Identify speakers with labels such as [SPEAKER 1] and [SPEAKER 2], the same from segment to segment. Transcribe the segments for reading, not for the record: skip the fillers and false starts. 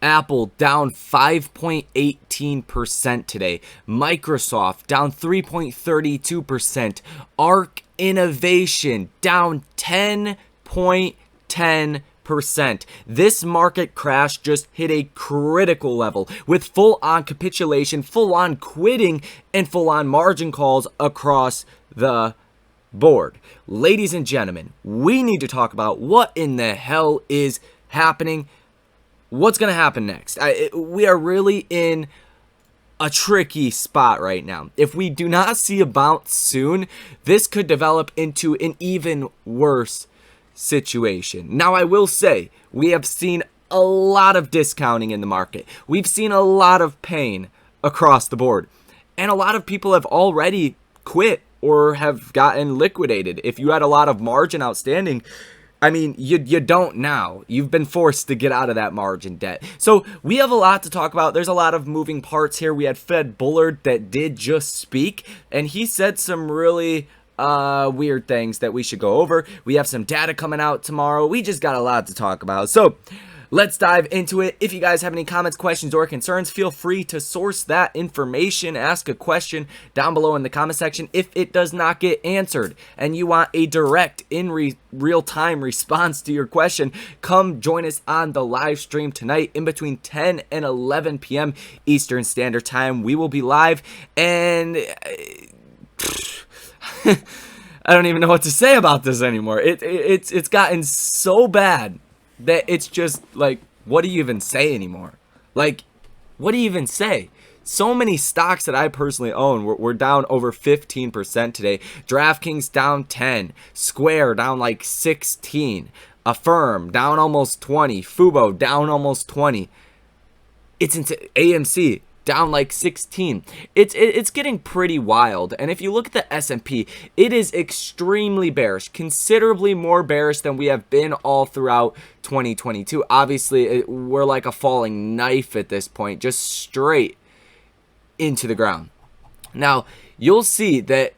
[SPEAKER 1] Apple down 5.18% today. Microsoft down 3.32%. Arc Innovation down 10.10%. This market crash just hit a critical level with full-on capitulation, full-on quitting, and full-on margin calls across the board. Ladies and gentlemen, we need to talk about what in the hell is happening. What's going to happen next? We are really in a tricky spot right now. If we do not see a bounce soon, this could develop into an even worse situation. Now, I will say, we have seen a lot of discounting in the market. We've seen a lot of pain across the board. And a lot of people have already quit or have gotten liquidated. If you had a lot of margin outstanding, I mean, you don't now. You've been forced to get out of that margin debt. So we have a lot to talk about. There's a lot of moving parts here. We had Fed Bullard that did just speak, and he said some really weird things that we should go over. We have some data coming out tomorrow. We just got a lot to talk about. So let's dive into it. If you guys have any comments, questions, or concerns, feel free to source that information. Ask a question down below in the comment section. If it does not get answered and you want a direct, real-time response to your question, come join us on the live stream tonight in between 10 and 11 p.m. Eastern Standard Time. We will be live, and I don't even know what to say about this anymore. It's gotten so bad that it's just like, what do you even say anymore? Like, what do you even say? So many stocks that I personally own were down over 15% today. DraftKings down 10, Square down like 16, Affirm down almost 20, Fubo down almost 20. It's into AMC down like 16. It's getting pretty wild. And if you look at the S&P, it is extremely bearish, considerably more bearish than we have been all throughout 2022. Obviously, we're like a falling knife at this point, just straight into the ground. Now, you'll see that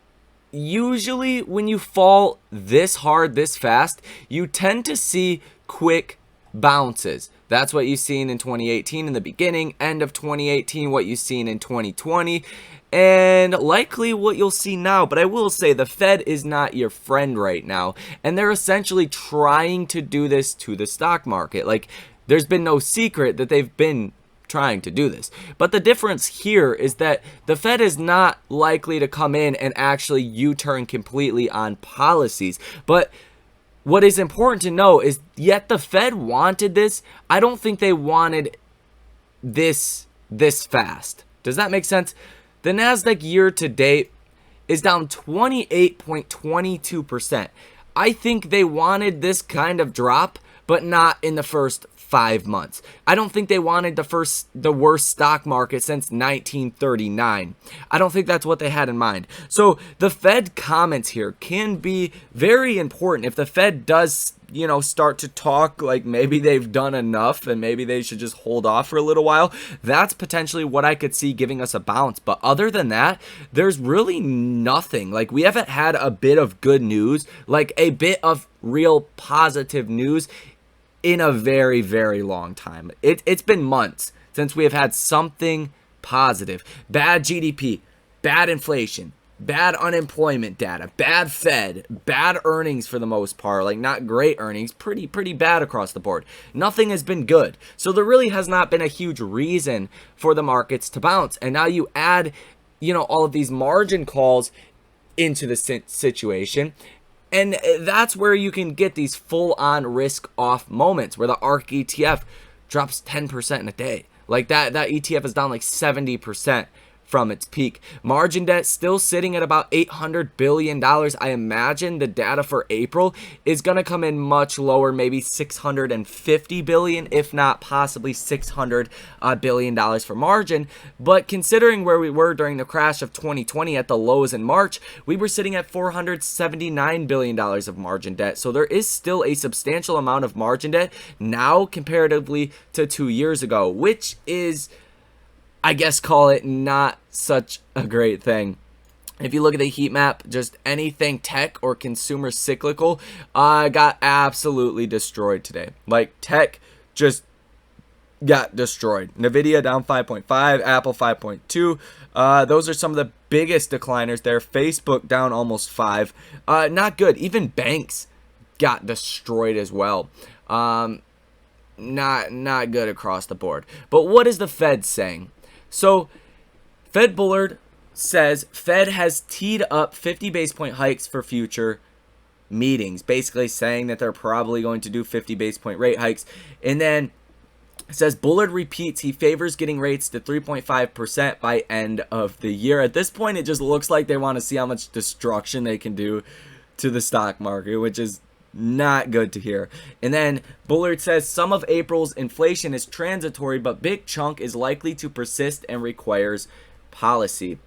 [SPEAKER 1] usually when you fall this hard, this fast, you tend to see quick bounces. That's what you've seen in 2018 in the beginning, end of 2018, what you've seen in 2020, and likely what you'll see now. But I will say the Fed is not your friend right now, and they're essentially trying to do this to the stock market. Like, there's been no secret that they've been trying to do this. But the difference here is that the Fed is not likely to come in and actually U-turn completely on policies. But what is important to know is, yet the Fed wanted this. I don't think they wanted this fast. Does that make sense? The Nasdaq year to date is down 28.22%. I think they wanted this kind of drop, but not in the first 5 months. I don't think they wanted the worst stock market since 1939. I don't think that's what they had in mind. So the Fed comments here can be very important. If the Fed does, start to talk like maybe they've done enough and maybe they should just hold off for a little while, that's potentially what I could see giving us a bounce. But other than that, there's really nothing. Like, we haven't had a bit of good news, like a bit of real positive news in a very, very long time. It's been months since we have had something positive. Bad GDP, bad inflation, bad unemployment data, bad Fed, bad earnings for the most part, like not great earnings, pretty bad across the board. Nothing has been good. So there really has not been a huge reason for the markets to bounce. And now you add, all of these margin calls into the situation. And that's where you can get these full-on risk-off moments where the ARC ETF drops 10% in a day. Like that ETF is down like 70% from its peak. Margin debt still sitting at about $800 billion. I imagine the data for April is going to come in much lower, maybe $650 billion, if not possibly $600 billion for margin. But considering where we were during the crash of 2020 at the lows in March, we were sitting at $479 billion of margin debt. So there is still a substantial amount of margin debt now comparatively to 2 years ago, which is, I guess, call it not such a great thing. If you look at the heat map, just anything tech or consumer cyclical got absolutely destroyed today. Like, tech just got destroyed. Nvidia down 5.5, Apple 5.2. Those are some of the biggest decliners there. Facebook down almost 5. Not good. Even banks got destroyed as well. Not good across the board. But what is the Fed saying? So Fed Bullard says Fed has teed up 50 base point hikes for future meetings, basically saying that they're probably going to do 50 base point rate hikes. And then it says Bullard repeats he favors getting rates to 3.5% by end of the year. At this point, it just looks like they want to see how much destruction they can do to the stock market, which is not good to hear. And then Bullard says some of April's inflation is transitory, but big chunk is likely to persist and requires policy.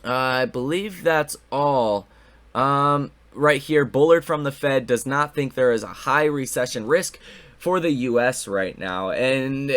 [SPEAKER 1] I believe that's all. Right here, Bullard from the Fed does not think there is a high recession risk for the U.S. right now. And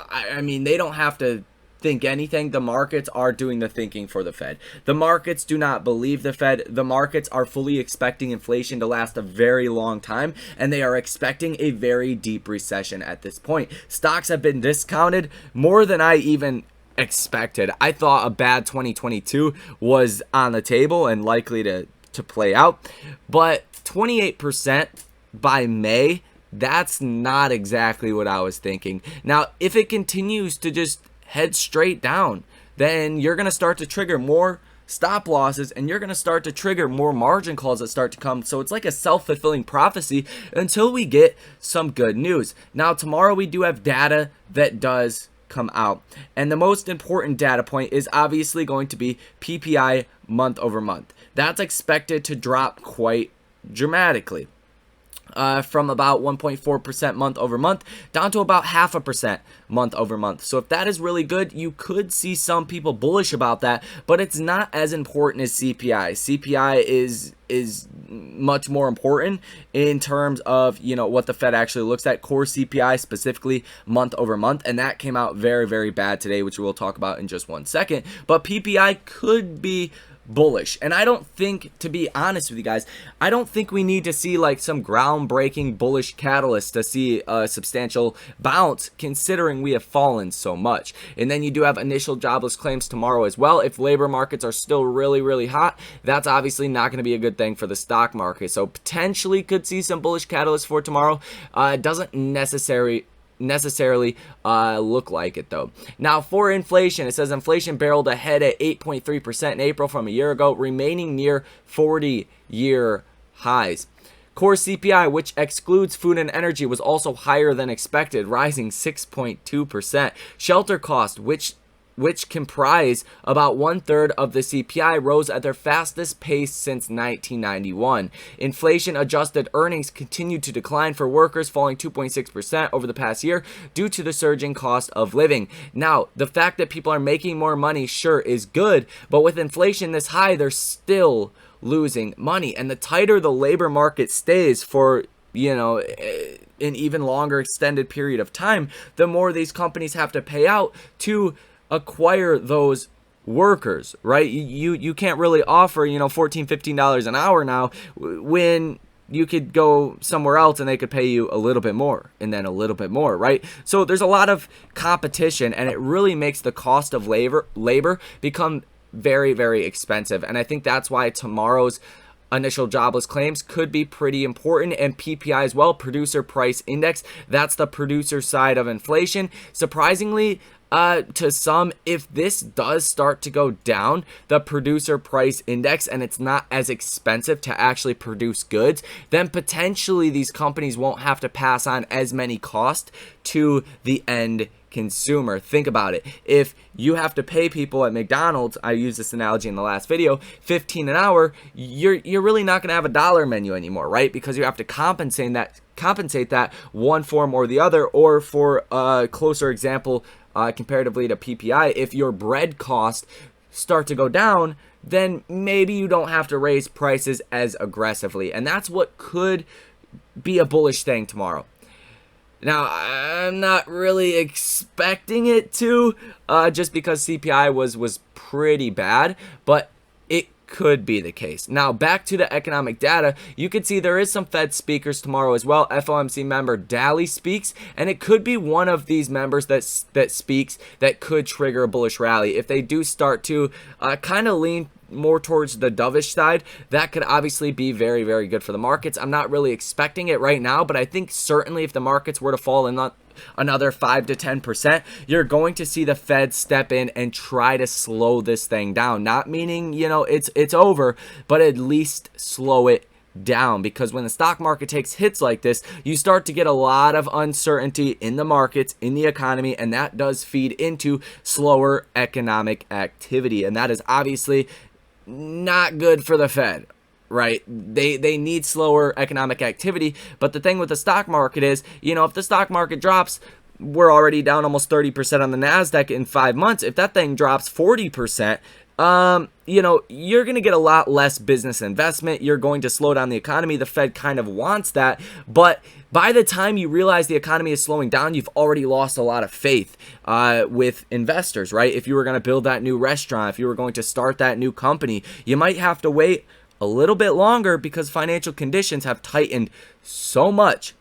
[SPEAKER 1] I mean, they don't have to think anything. The markets are doing the thinking for the Fed. The markets do not believe the Fed. The markets are fully expecting inflation to last a very long time, and they are expecting a very deep recession at this point. Stocks have been discounted more than I even expected. I thought a bad 2022 was on the table and likely to play out, but 28% by May, that's not exactly what I was thinking. Now, if it continues to just head straight down, then you're going to start to trigger more stop losses, and you're going to start to trigger more margin calls that start to come. So it's like a self-fulfilling prophecy until we get some good news. Now, tomorrow we do have data that does come out, and the most important data point is obviously going to be PPI month over month. That's expected to drop quite dramatically. From about 1.4% month over month down to about 0.5% month over month. So if that is really good, you could see some people bullish about that, but it's not as important as CPI. CPI is much more important in terms of, you know, what the Fed actually looks at, core CPI specifically month over month, and that came out very, very bad today, which we'll talk about in just one second. But PPI could be bullish, and I don't think, to be honest with you guys, I don't think we need to see like some groundbreaking bullish catalyst to see a substantial bounce, considering we have fallen so much. And then you do have initial jobless claims tomorrow as well. If labor markets are still really, really hot, that's obviously not going to be a good thing for the stock market. So potentially could see some bullish catalyst for tomorrow. It doesn't necessarily look like it though. Now for inflation, it says inflation barreled ahead at 8.3% in April from a year ago, remaining near 40-year highs. Core CPI, which excludes food and energy, was also higher than expected, rising 6.2%. Shelter cost, which comprise about 1/3 of the CPI, rose at their fastest pace since 1991. Inflation adjusted earnings continued to decline for workers, falling 2.6% over the past year due to the surging cost of living. Now, the fact that people are making more money, sure, is good, but with inflation this high, they're still losing money. And the tighter the labor market stays for, you know, an even longer extended period of time, the more these companies have to pay out to acquire those workers, right? You can't really offer, you know, $14, $15 an hour now when you could go somewhere else and they could pay you a little bit more and then a little bit more, right? So there's a lot of competition, and it really makes the cost of labor become very, very expensive. And I think that's why tomorrow's initial jobless claims could be pretty important, and PPI as well, producer price index. That's the producer side of inflation. Surprisingly, to some, if this does start to go down, the producer price index, and it's not as expensive to actually produce goods, then potentially these companies won't have to pass on as many costs to the end consumer. Think about it. If you have to pay people at McDonald's, I used this analogy in the last video, $15 an hour, you're really not going to have a dollar menu anymore, right? Because you have to compensate that one form or the other. Or for a closer example, comparatively to PPI, if your bread costs start to go down, then maybe you don't have to raise prices as aggressively. And that's what could be a bullish thing tomorrow. Now, I'm not really expecting it to, just because CPI was pretty bad, but it could be the case. Now, back to the economic data, you can see there is some Fed speakers tomorrow as well. FOMC member Daly speaks, and it could be one of these members that speaks that could trigger a bullish rally. If they do start to kind of lean more towards the dovish side, that could obviously be very, very good for the markets. I'm not really expecting it right now, but I think certainly if the markets were to fall in another 5 to 10%, you're going to see the Fed step in and try to slow this thing down. Not meaning, you know, it's over, but at least slow it down, because when the stock market takes hits like this, you start to get a lot of uncertainty in the markets, in the economy, and that does feed into slower economic activity, and that is obviously not good for the Fed, right? They need slower economic activity. But the thing with the stock market is, you know, if the stock market drops, we're already down almost 30% on the NASDAQ in 5 months. If that thing drops 40%, you know, you're going to get a lot less business investment. You're going to slow down the economy. The Fed kind of wants that. But by the time you realize the economy is slowing down, you've already lost a lot of faith with investors, right? If you were going to build that new restaurant, if you were going to start that new company, you might have to wait a little bit longer because financial conditions have tightened so much.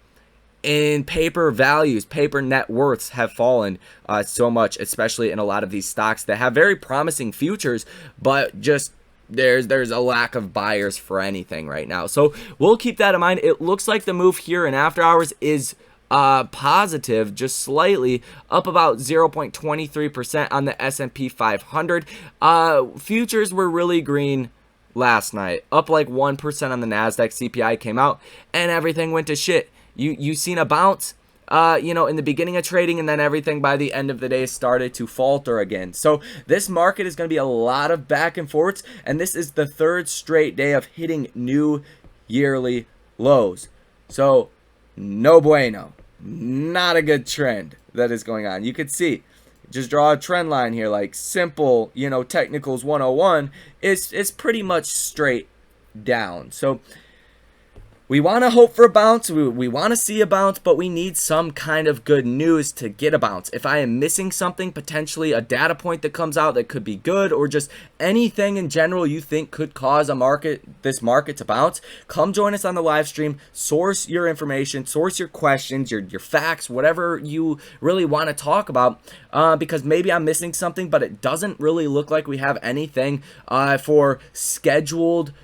[SPEAKER 1] In paper values, paper net worths have fallen so much, especially in a lot of these stocks that have very promising futures, but just there's a lack of buyers for anything right now. So we'll keep that in mind. It looks like the move here in after hours is positive, just slightly up about 0.23% on the S&P 500. Futures were really green last night, up like 1% on the NASDAQ. CPI came out and everything went to shit. You seen a bounce, you know, in the beginning of trading, and then everything by the end of the day started to falter again. So this market is going to be a lot of back and forths, and this is the third straight day of hitting new yearly lows. So no bueno, not a good trend that is going on. You could see, just draw a trend line here, like simple, you know, technicals 101. It's pretty much straight down. So we want to hope for a bounce. We want to see a bounce, but we need some kind of good news to get a bounce. If I am missing something, potentially a data point that comes out that could be good, or just anything in general you think could cause this market to bounce, come join us on the live stream. Source your information, source your questions, your facts, whatever you really want to talk about, because maybe I'm missing something, but it doesn't really look like we have anything for scheduled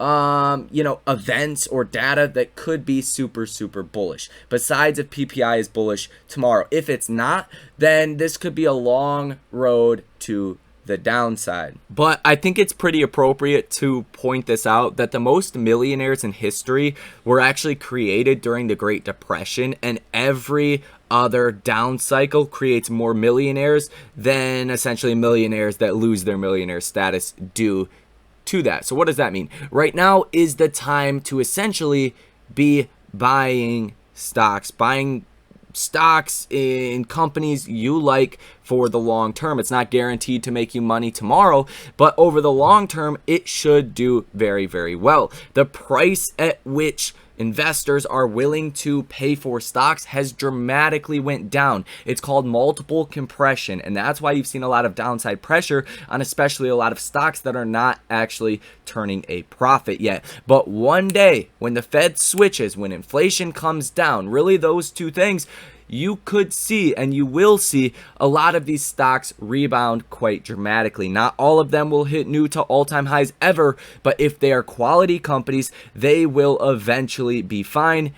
[SPEAKER 1] you know, events or data that could be super bullish, besides if PPI is bullish tomorrow. If it's not, then this could be a long road to the downside. But I think it's pretty appropriate to point this out, that the most millionaires in history were actually created during the Great Depression, and every other down cycle creates more millionaires than essentially millionaires that lose their millionaire status due to that. So what does that mean? Right now is the time to essentially be buying stocks in companies you like for the long term. It's not guaranteed to make you money tomorrow, but over the long term, it should do very well. The price at which investors are willing to pay for stocks has dramatically went down. It's called multiple compression, and that's why you've seen a lot of downside pressure on especially a lot of stocks that are not actually turning a profit yet. But one day when the Fed switches, when inflation comes down, really those two things, you could see, and you will see, a lot of these stocks rebound quite dramatically. Not all of them will hit new to all-time highs ever, but if they are quality companies, they will eventually be fine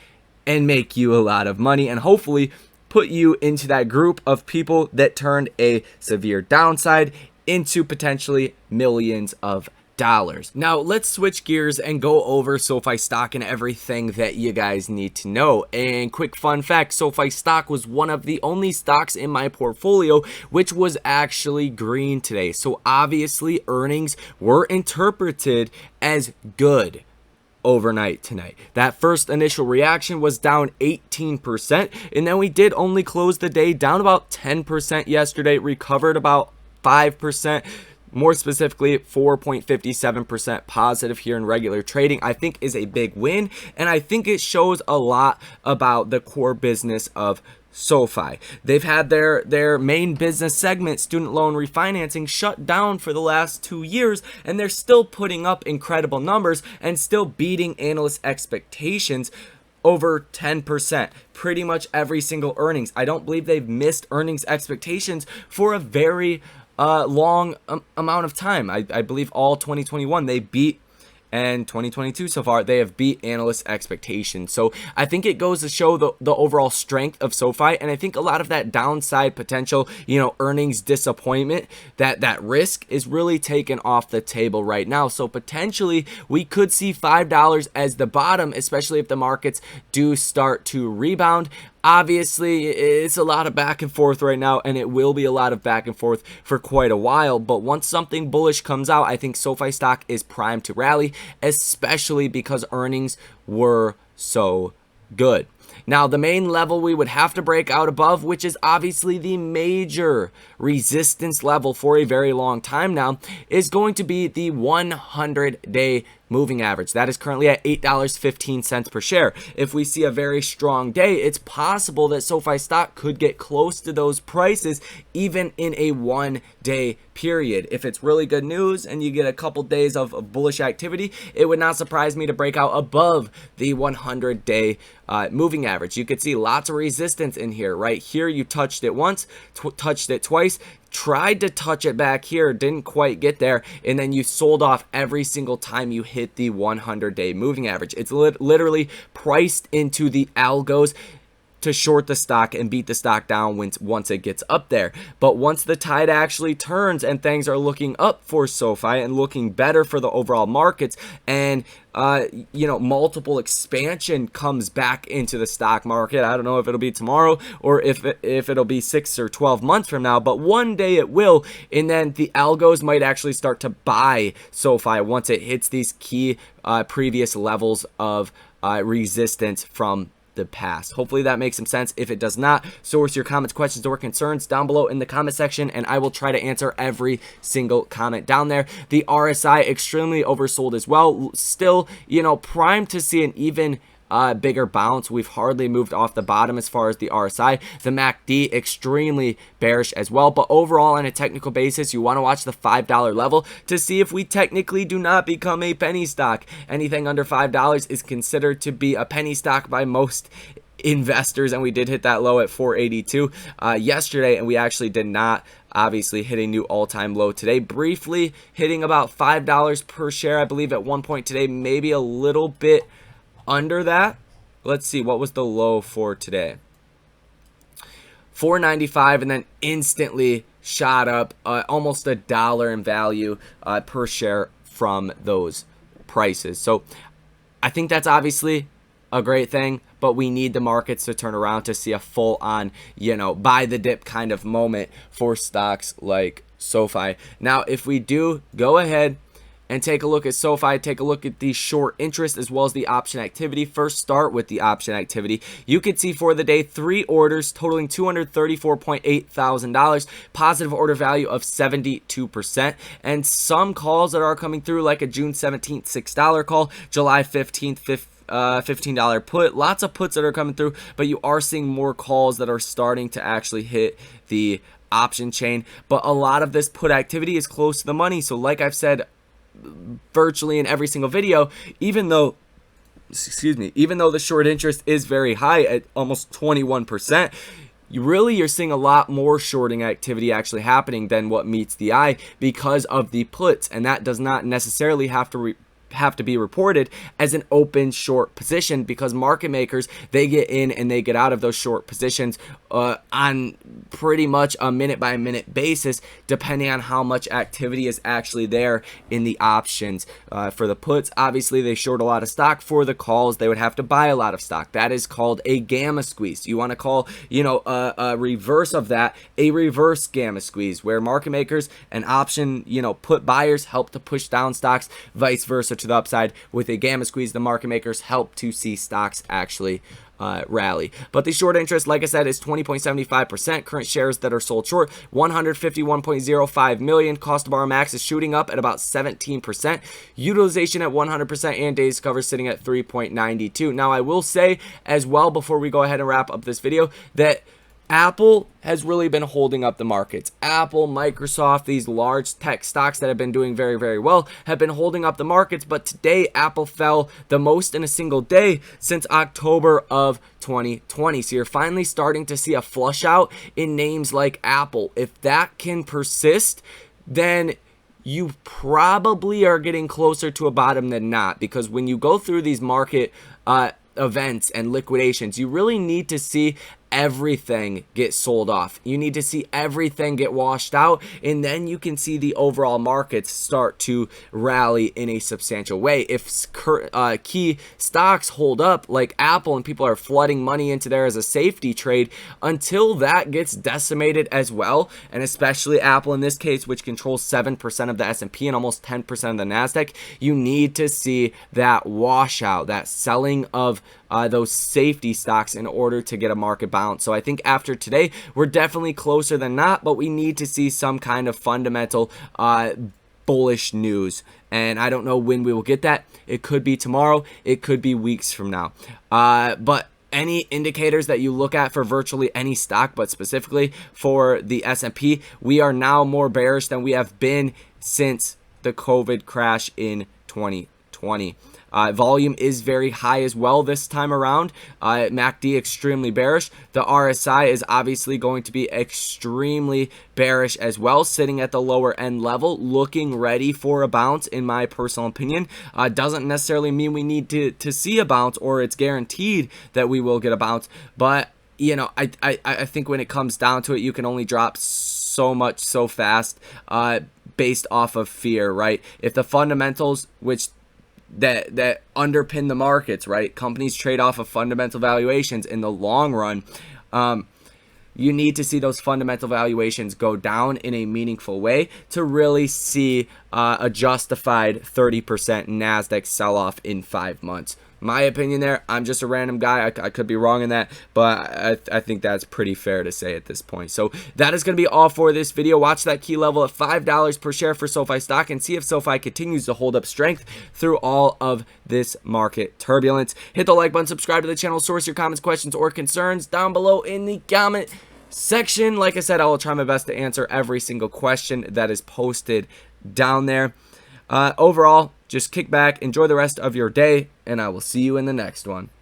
[SPEAKER 1] and make you a lot of money, and hopefully put you into that group of people that turned a severe downside into potentially millions of dollars. Now let's switch gears and go over SoFi stock and everything that you guys need to know. And quick fun fact, SoFi stock was one of the only stocks in my portfolio which was actually green today. So obviously earnings were interpreted as good overnight tonight. That first initial reaction was down 18%, and then we did only close the day down about 10% yesterday, recovered about 5%. More specifically, 4.57% positive here in regular trading, I think is a big win, and I think it shows a lot about the core business of SoFi. They've had their main business segment, student loan refinancing, shut down for the last 2 years, and they're still putting up incredible numbers and still beating analyst expectations over 10%. Pretty much every single earnings. I don't believe they've missed earnings expectations for a very long amount of time. I believe all 2021 they beat, and 2022 so far they have beat analyst expectations. So I think it goes to show the overall strength of SoFi, and I think a lot of that downside potential, earnings disappointment, that risk is really taken off the table right now. So potentially we could see $5 as the bottom, especially if the markets do start to rebound. Obviously, it's a lot of back and forth right now, and it will be a lot of back and forth for quite a while. But once something bullish comes out, I think SoFi stock is primed to rally, especially because earnings were so good. Now, the main level we would have to break out above, which is obviously the major resistance level for a very long time now, is going to be the 100-day moving average. That is currently at $8.15 per share. If we see a very strong day, it's possible that SoFi stock could get close to those prices even in a 1-day period. If it's really good news and you get a couple days of bullish activity, it would not surprise me to break out above the 100-day moving average. You could see lots of resistance in here. Right here, you touched it once, touched it twice, tried to touch it back here, didn't quite get there, and then you sold off every single time you hit the 100-day moving average. It's literally priced into the algos to short the stock and beat the stock down once it gets up there. But once the tide actually turns and things are looking up for SoFi and looking better for the overall markets, and multiple expansion comes back into the stock market. I don't know if it'll be tomorrow or if it'll be 6 or 12 months from now, but one day it will, and then the algos might actually start to buy SoFi once it hits these key previous levels of resistance from the past. Hopefully that makes some sense. If it does not, source your comments, questions, or concerns down below in the comment section, and I will try to answer every single comment down there. The RSI extremely oversold as well. Still, primed to see an even bigger bounce. We've hardly moved off the bottom as far as the RSI. The MACD extremely bearish as well, but overall on a technical basis, you want to watch the $5 level to see if we technically do not become a penny stock. Anything under $5 is considered to be a penny stock by most investors, and we did hit that low at 482 yesterday, and we actually did not obviously hit a new all-time low today, briefly hitting about $5 per share, I believe, at one point today, maybe a little bit under that. Let's see, what was the low for today? 495, and then instantly shot up almost $1 in value per share from those prices. So I think that's obviously a great thing, but we need the markets to turn around to see a full-on, buy the dip kind of moment for stocks like SoFi. Now, if we do go ahead and take a look at SoFi, take a look at the short interest as well as the option activity. First, start with the option activity. You could see for the day 3 orders totaling $234.8 thousand, positive order value of 72%, and some calls that are coming through, like a June 17th $6 call, July 15th $15 put. Lots of puts that are coming through, but you are seeing more calls that are starting to actually hit the option chain. But a lot of this put activity is close to the money. So like I've said virtually in every single video, even though the short interest is very high at almost 21%, you're seeing a lot more shorting activity actually happening than what meets the eye because of the puts, and that does not necessarily have to be reported as an open short position, because market makers, they get in and they get out of those short positions on pretty much a minute by minute basis, depending on how much activity is actually there in the options. For the puts, obviously they short a lot of stock. For the calls, they would have to buy a lot of stock. That is called a gamma squeeze. You want to call a reverse of that a reverse gamma squeeze, where market makers and option put buyers help to push down stocks, vice versa to the upside. With a gamma squeeze, the market makers help to see stocks actually rally. But the short interest, like I said, is 20.75%. Current shares that are sold short, 151.05 million. Cost to borrow max is shooting up at about 17%. Utilization at 100%, and days cover sitting at 3.92. Now, I will say as well, before we go ahead and wrap up this video, that Apple has really been holding up the markets. Apple, Microsoft, these large tech stocks that have been doing very, very well have been holding up the markets. But today, Apple fell the most in a single day since October of 2020. So you're finally starting to see a flush out in names like Apple. If that can persist, then you probably are getting closer to a bottom than not, because when you go through these market events and liquidations, you really need to see everything get sold off. You need to see everything get washed out, and then you can see the overall markets start to rally in a substantial way. If key stocks hold up like Apple and people are flooding money into there as a safety trade, until that gets decimated as well, and especially Apple in this case, which controls 7% of the S&P and almost 10% of the NASDAQ, you need to see that washout, that selling of those safety stocks in order to get a market bounce. So I think after today, we're definitely closer than not, but we need to see some kind of fundamental bullish news. And I don't know when we will get that. It could be tomorrow. It could be weeks from now. But any indicators that you look at for virtually any stock, but specifically for the S&P, we are now more bearish than we have been since the COVID crash in 2020. Volume is very high as well this time around. MACD extremely bearish. The RSI is obviously going to be extremely bearish as well, sitting at the lower end level, looking ready for a bounce, in my personal opinion. Doesn't necessarily mean we need to see a bounce or it's guaranteed that we will get a bounce, but you know, I think when it comes down to it, you can only drop so much so fast based off of fear, right? If the fundamentals, which that underpin the markets, right? Companies trade off of fundamental valuations in the long run. You need to see those fundamental valuations go down in a meaningful way to really see a justified 30% NASDAQ sell-off in 5 months. My opinion there, I'm just a random guy. I could be wrong in that, but I think that's pretty fair to say at this point. So that is going to be all for this video. Watch that key level at $5 per share for SoFi stock and see if SoFi continues to hold up strength through all of this market turbulence. Hit the like button, subscribe to the channel, source your comments, questions, or concerns down below in the comment section. Like I said, I will try my best to answer every single question that is posted down there. Overall, just kick back, enjoy the rest of your day, and I will see you in the next one.